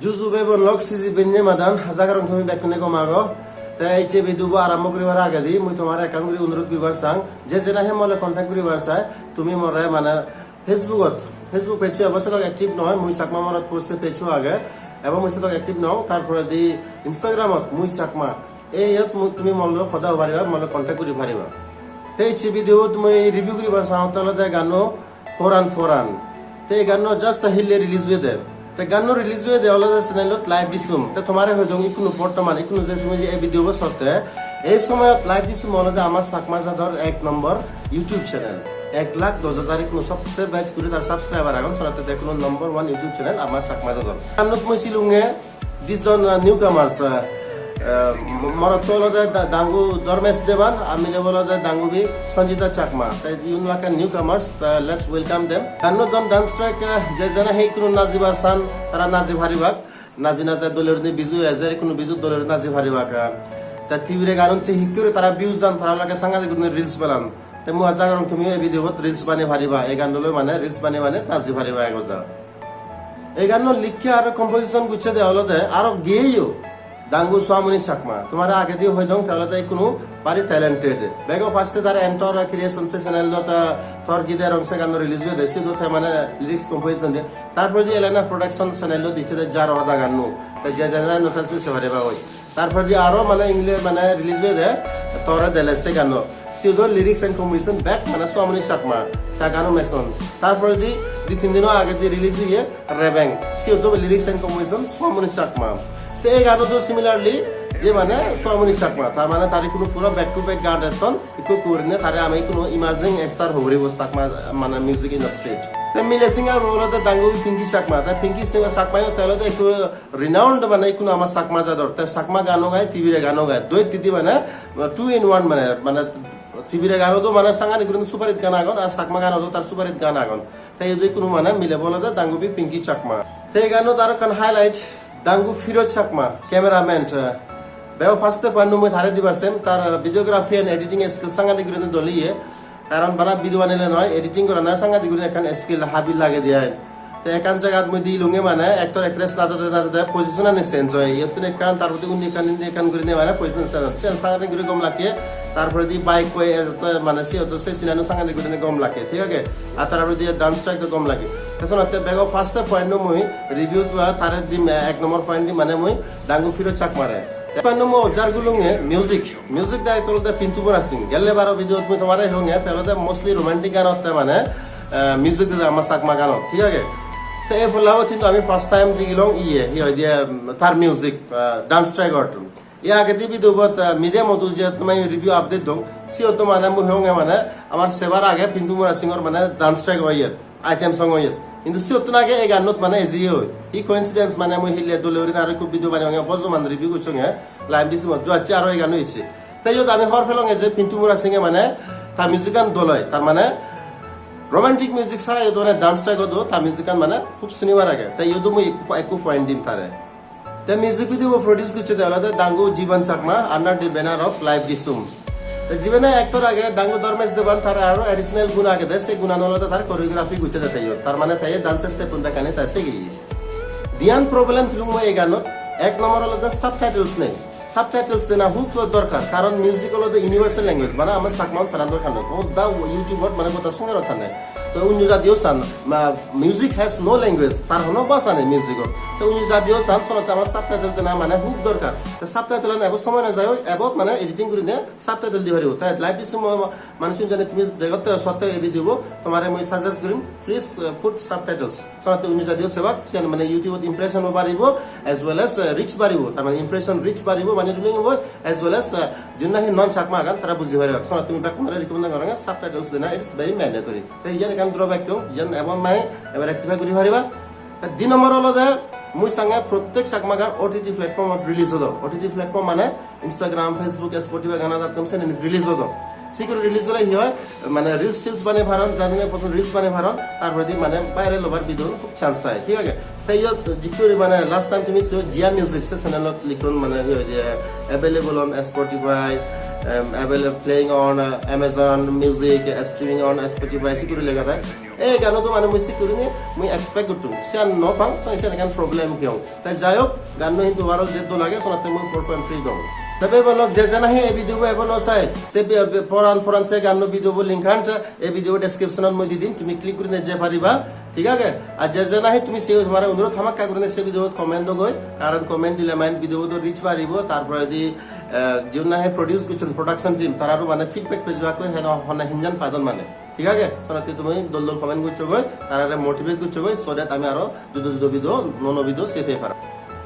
Juzube bonlog sizi benye madan hazagar thumi bekune ko mago tai che bidubo arambo koribar age di mui tomar account guri অনুরোধ করিবার চাং যে জেনা হে মলে contact করিবার চাই তুমি মরে মানে ফেসবুক পেজে অবশ্যই অ্যাক্টিভ নয় মুই চাকমা মরত পোস্টে পেজও আগে এবং মুই সাথে অ্যাক্টিভ নও তারপরে দি ইনস্টাগ্রামত মুই চাকমা এইত তুমি মলে সদা পারিবা মলে কন্টাক্ট করি পারিবা তেই ছি ভিডিও তুমি রিভিউ করিবার চাও তাহলে গানো ফরান তেই গানো জাস্ট হিলে রিলিজ হয়ে দে তে গানো রিলিজ হয়ে দে অলরেডি চ্যানেলত লাইভ দিছুম তে তোমারে হই দং ইকুনো বর্তমান ইকুনো যে তুমি এই ভিডিও বসতে এই সময়ত লাইভ দিছুম অলরেডি আমার চাকমা জাদর 1 নম্বর ইউটিউব চ্যানেল 1,10,000 ইকুনো সবচেয়ে ব্যাচ করে তার সাবস্ক্রাইবার আগুন সরাতে দেখুন নম্বর 1 ইউটিউব চ্যানেল আমার চাকমা জাদর গানত মই সিলুঙে দিজন newcomers Marotolo Dangu Dormes Devan, Amilavola Dangubi, Sanjita Chakma. You like a newcomers, let's welcome them. Kanozam dance track, Jazana Hekun Naziba San, Nazi Harivak, Nazina Dolorni Bizu, Azerikun Bizu Dolor Nazi Harivaka. The Tivre Garon say Hikuri Tarabus and Paralaka Sanga the Reels Balam. The Muazagan to me a video what Reels Bani Hariva, Egandolo Mana, Reels Bani Mana, Nazi Hariva Goza. Egano Likia composition which are the all of the Arab gay you. Dangu Swamuni Chakma. Tomorrow I get you Hodong Kalata Kunu, very talented. Bego Pasta Entor creation channel dot Torgi there on second release, the Sido Tamana lyrics composition. Tarpo the Elena production channel, the Jar of Daganu, the Jazana no sense of whatever. Tarpo the Aro Mana English Mana release there, Tora de la Segano. Sido lyrics and composition back Mana Swamuni Chakma, Tagano Mason. Tarpo the Tindino I get the release here, Rebang. Sido lyrics and composition, Swamuni Chakma. এই গানো তো similarly যে মানে সোয়ামনি চাকমা তার মানে তার কোনো পুরো ব্যাক টু ব্যাক গান এতন ইকো করিনে তারে আমি কোনো ইমার্জিং স্টার হবরিব চাকমা মানে মিউজিক ইন্ডাস্ট্রি তে মিলে সিঙ্গার বলতে দাঙ্গু পিঙ্কি চাকমা তা পিঙ্কি সিঙ্গার চাকমায় তাহলে তো একটু রিনাউন্ড মানে কোনো আমার চাকমা জাদর তে চাকমা গানো গায় টিভিরে গানো গায় দুই তিতি মানে 2 in 1 মানে টিভিরে গানো তো মানে সাঙ্গানি কোনো সুপারহিট গান আগন আর চাকমা গানো তো তার সুপারহিট গান আগন তাই এই কোনো মানে মিলে বলতে দাঙ্গু পিঙ্কি চাকমা তে গানো তার কান highlight Dangu Firoz Chakma, cameraman. Beo first pannu moi thare dibarsem tar videography and editing skill sanga digurine doliye karon bana video banele noy editing korana sanga digurine ekan skill habil lage diya te ekan jagat moi dilunge mane actor actress najate position and sense hoy yotune ekan tar poti unni ekan gurine mane position sense sanga digurine gom lake তারপরে দি bike কই মানে C তো সে সিনানো সঙ্গে দিগুনে গম লাগে ঠিক আছে আর তারপরে দি ডান্স ট্র্যাক তো গম লাগে তখন অতে বেগো ফার্স্ট পয়েন্ট মই রিভিউ তো তারে দি এক নম্বর পয়েন্ট দি মানে মই ডাঙ্গু ফিরো চাক মারে পয়েন্ট মো জারগুলুঙে মিউজিক ডাইরেক্টর দা পিন্টু বরা সিং গেলে বারো ভিডিও তুমি তোমারে হঙে তাহলে মোস্টলি রোমান্টিক গান হতে মানে মিউজিক দা আমার চাকমা গান ঠিক আছে তো এই বলাও কিন্তু আমি ফার্স্ট টাইম দিগিলং ইয়ে দিয়ে তার মিউজিক ডান্স ট্র্যাক অর্ট ইয়া আগে দিবি দুবত মিডিয়া মতো যে তুমি রিভিউ আপডেট দং সিও তো মানে মু হঙে মানে আমার সেবার আগে পিন্টু মোরা সিংর মানে ডান্স ট্র্যাক হইয়ে আইটেম সং হইয়ে কিন্তু সিও তো আগে এই গানত মানে এজি হই ই কোইন্সিডেন্স মানে মু হিলে দলেরি আর খুব ভিডিও বানি হঙে বজ মানে রিভিউ করছঙে লাইভ দিছি মত জুয়াচি আর এই গান হইছে তাই যদি আমি হর ফেলঙে যে পিন্টু মোরা সিংে মানে তা মিউজিকান দলয় তার মানে রোমান্টিক মিউজিক ছাড়া এই ধরনের ডান্স ট্র্যাক দো তা মিউজিকান মানে খুব শুনিবার আগে তাই ইদু মু একু পয়েন্ট দিম তারে The music video produced kuchu dalada Dangu Jivan Chakma under the banner of Live Disum. The Jivana actor age Dangu Dormes Devan tar aro additional guna age se guna nolada tar choreography kuchu datayo. Tar mane taye dance step unda kane tase gi. Dian problem film mo eganot ek number alada subtitles nei. Subtitles dena hook dorkar karon music alada universal language bana amar sakman sanandor khano. O da YouTube mane kota sungar ochane. তো উনি জাতীয় স্থান music has no language তার হলো ভাষা নেই music তো উনি জাতীয় স্থান চলতে আমার সাবটাইটেল না মানে হুক দরকার তো সাবটাইটেল না এবার সময় না যায় এবার মানে এডিটিং করে নিয়ে সাবটাইটেল দিয়ে পারিব তাই লাইভ দিছো মানুষ জানে তুমি দেখতে সত্য এই ভিডিও তোমারে মই সাজেস্ট করিম প্লিজ ফুট সাবটাইটেলস চলতে উনি জাতীয় সেবা মানে ইউটিউবত ইমপ্রেশন বাড়িব এজ ওয়েল এজ রিচ বাড়িব তার মানে ইমপ্রেশন রিচ বাড়িব মানে তুমি এজ ওয়েল এজ जिन्ना ही नॉन चाकमा गान तारा बुझि पारिबा सना तुम बैक मारे रिकमेंड करंगा सबटाइटल्स देना इट्स वेरी मैंडेटरी तो यन गान ड्रॉबैक क्यों यन एबम माने एबार एक्टिवेट करि पारिबा दि नंबर हलो जे मुई संगे प्रत्येक चाकमा गान ओटीटी प्लेटफॉर्म रिलीज होदो ओटीटी प्लेटफॉर्म माने इंस्टाग्राम फेसबुक स्पॉटिफाई गाना.com से रिलीज होदो সিকিউর রিলিজ হলে কি হয় মানে রিলস টিলস বানে ভারন জানিনে প্রথম রিলস বানে ভারন তারপরে দি মানে বাইরে লোবার ভিডিও খুব চান্স থাকে ঠিক আছে তাই জিকিউর মানে লাস্ট টাইম তুমি জিয়া মিউজিক সে চ্যানেলত লিখুন মানে available on Spotify available playing on Amazon Music, streaming on Spotify security lega ta ei gano to mane moi security ni moi expect gutu sian no pang so sian kan problem kyong ta jayok ganno hindu waral jeddo lage sonate moi for freedom তবে বলো যে জানা হে এই video এবনো চাই সে পরান সে গানো video link hunt এই video ডেসক্রিপশনত মই দি দিম তুমি ক্লিক করে যে পারিবা ঠিক আছে আর যে জানা হে তুমি সে তোমার অনুরোধ হামাক কা করে সে ভিডিও কমেন্ট দগই কারণ কমেন্ট দিলে মাইন ভিডিও তো রিচ পারিব তারপরে দি যেনা হে প্রোডিউস করছেন প্রোডাকশন টিম তারারও মানে ফিডব্যাক পেজবা কই হেন হনা হিনজান পাদন মানে ঠিক আছে সনাতে তুমি দল কমেন্ট করছো গই তারারে মোটিভেট করছো গই সো দ্যাট আমি আরো যুদ্ধ ভিডিও ননো ভিডিও সেভ হয়ে পারা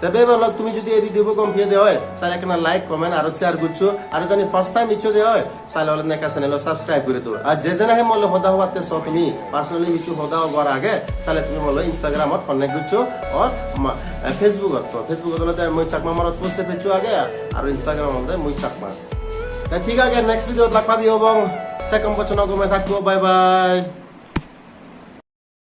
তবে বলো তুমি যদি এই ভিডিও কমপ্লিট দেয় হয় তাহলে একটা লাইক কমেন্ট আর শেয়ার করছো আর জানি ফার্স্ট টাইম ইচ্ছো দেয় হয় তাহলে হলে নেকা চ্যানেল সাবস্ক্রাইব করে দাও আর যে জানা হে মলে হদা হওয়াতে সো তুমি পার্সোনালি ইচ্ছো হদা হওয়ার আগে তাহলে তুমি মলে ইনস্টাগ্রামত কনেক্ট করছো আর ফেসবুকত হলে মই চাকমা মারত পোস্ট পেছো আগে আর ইনস্টাগ্রামত মই চাকমা তাই ঠিক আছে নেক্সট ভিডিওত লাগ পাবি এবং সেকন্ড বচন গমে থাকবো বাই বাই